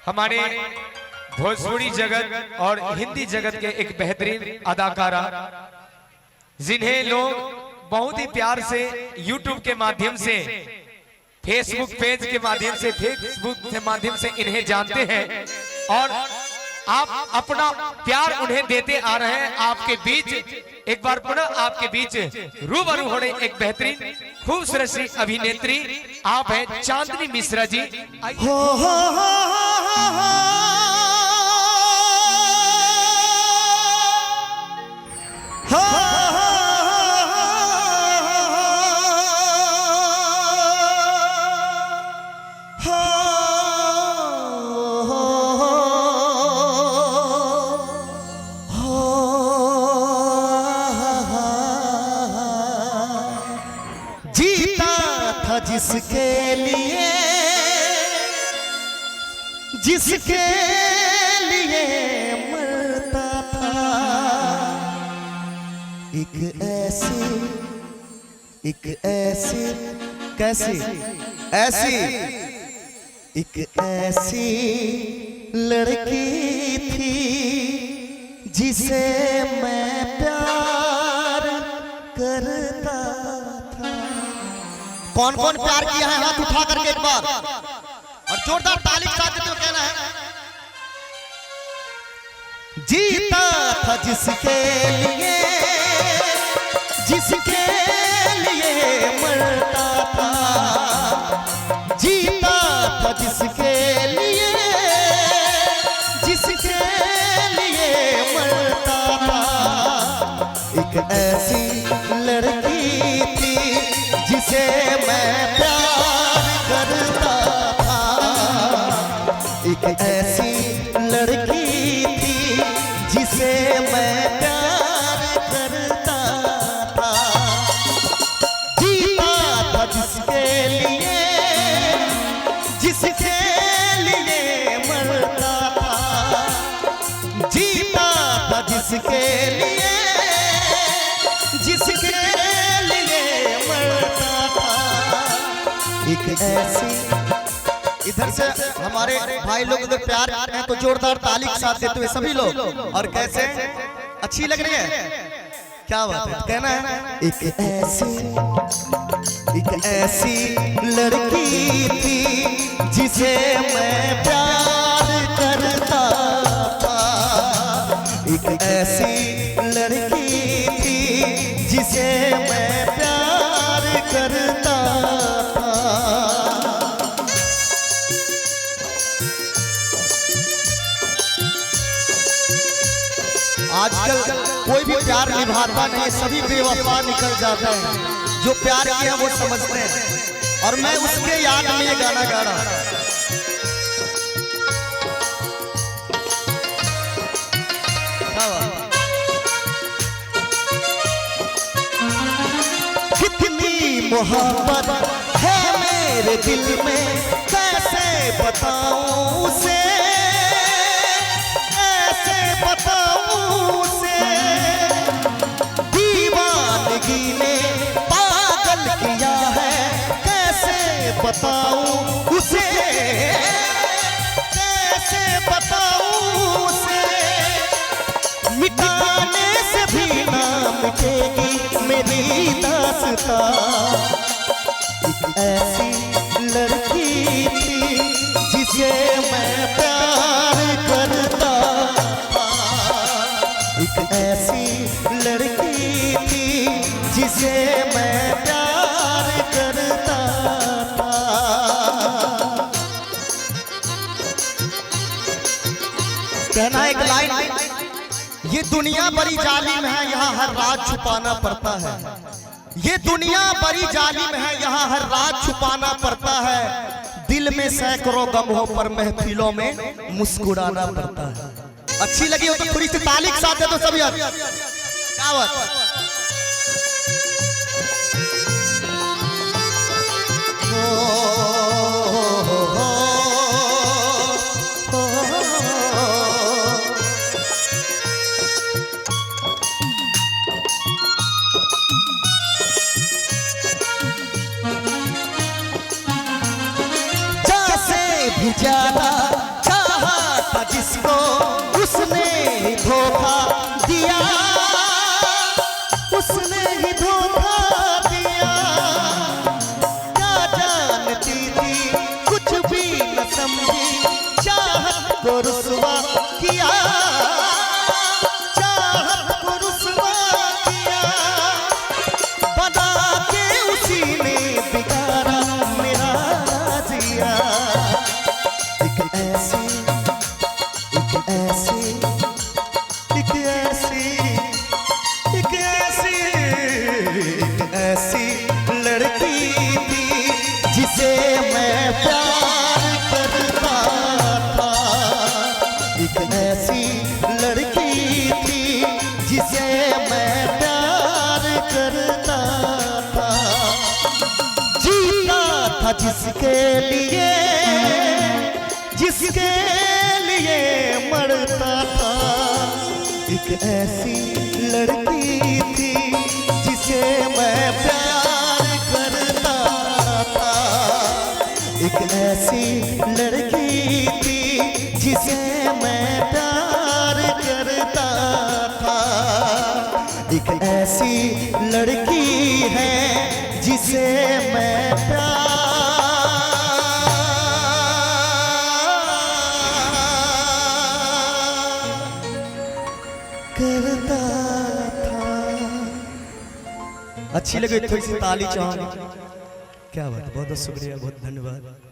हमारे भोजपुरी जगत और हिंदी जगत के एक बेहतरीन अदाकारा, जिन्हें लोग बहुत ही प्यार से YouTube के माध्यम से, फेसबुक पेज के माध्यम से, फेसबुक के माध्यम से इन्हें जानते हैं और आप अपना प्यार उन्हें देते आ रहे हैं। आपके बीच एक बार पुनः आपके बीच रूबरू हो रही एक बेहतरीन खूबसूरत सी अभिनेत्री आप हैं चांदनी मिश्रा जी। जीता था जिसके लिए मरता था, एक ऐसी लड़की थी जिसे मैं प्यार करता था। कौन कौन प्यार किया है हाथ उठा करके एक बार और जोरदार ताली के साथ तो कहना है। जीता था जिसके लिए मरता था, जीता था जिसके लिए मरता था, एक ऐसी लड़की थी जिसे मैं प्यार करता था, एक ऐसी लड़की थी जिसे मैं प्यार करता था। जीता था जिसके लिए मरता था, जीता था जिसके लिए मरता था, एक ऐसी। इधर से हमारे भाई लोग अगर प्यार हैं तो जोरदार ताली के साथ देते हुए सभी लोग। और कैसे अच्छी लग रही है, क्या बात है, कहना है। एक ऐसी लड़की थी जिसे मैं प्यार करता था, एक ऐसी लड़की थी जिसे मैं प्यार करता था। आजकल कोई भी प्यार निभाता नहीं, सभी बेवफा निकल जाता है। जो प्यार किया वो समझते हैं और मैं उसके याद में ये गाना गा रहा हूं। कितनी मोहब्बत है मेरे दिल में, कैसे बताऊं उसे, दीवानगी ने पागल किया है, कैसे बताऊं उसे, मिटाने से भी ना मिटेगी मेरी दास्तां। एक ऐसी लड़की थी जिसे मैं प्यार करता था, एक ऐसी लड़की थी जिसे मैं प्यार करता था। कहना एक लाइन, ये दुनिया बड़ी जालिम है, यहाँ हर रात छुपाना पड़ता है, ये दुनिया बड़ी जालिम है, यहाँ हर रात छुपाना पड़ता है, दिल में सैकड़ों गम हो पर महफिलों में मुस्कुराना पड़ता है। अच्छी लगी हो तो थोड़ी सी ताली के साथ दे दो सभी। क्या बात, जैसे भी ज्यादा को रुसवा किया, चाहत को रुसवा किया, बना के उसी ने बिगाड़ा मेरा जिया। एक ऐसी एक ऐसी एक ऐसी एक ऐसी एक ऐसी लड़की थी जिसे मैं प्यार करता था। एक ऐसी लड़की थी जिसे मैं प्यार करता था। जीता था जिसके लिए मरता था। एक ऐसी लड़की थी जिसे मैं प्यार करता था। एक ऐसी लड़की थी जिसे मैं प्यार करता था। एक ऐसी लड़की है जिसे मैं प्यार करता था। अच्छी लगी थोड़ी सी ताली चाहूंगी। क्या बात, बहुत बहुत शुक्रिया, बहुत धन्यवाद।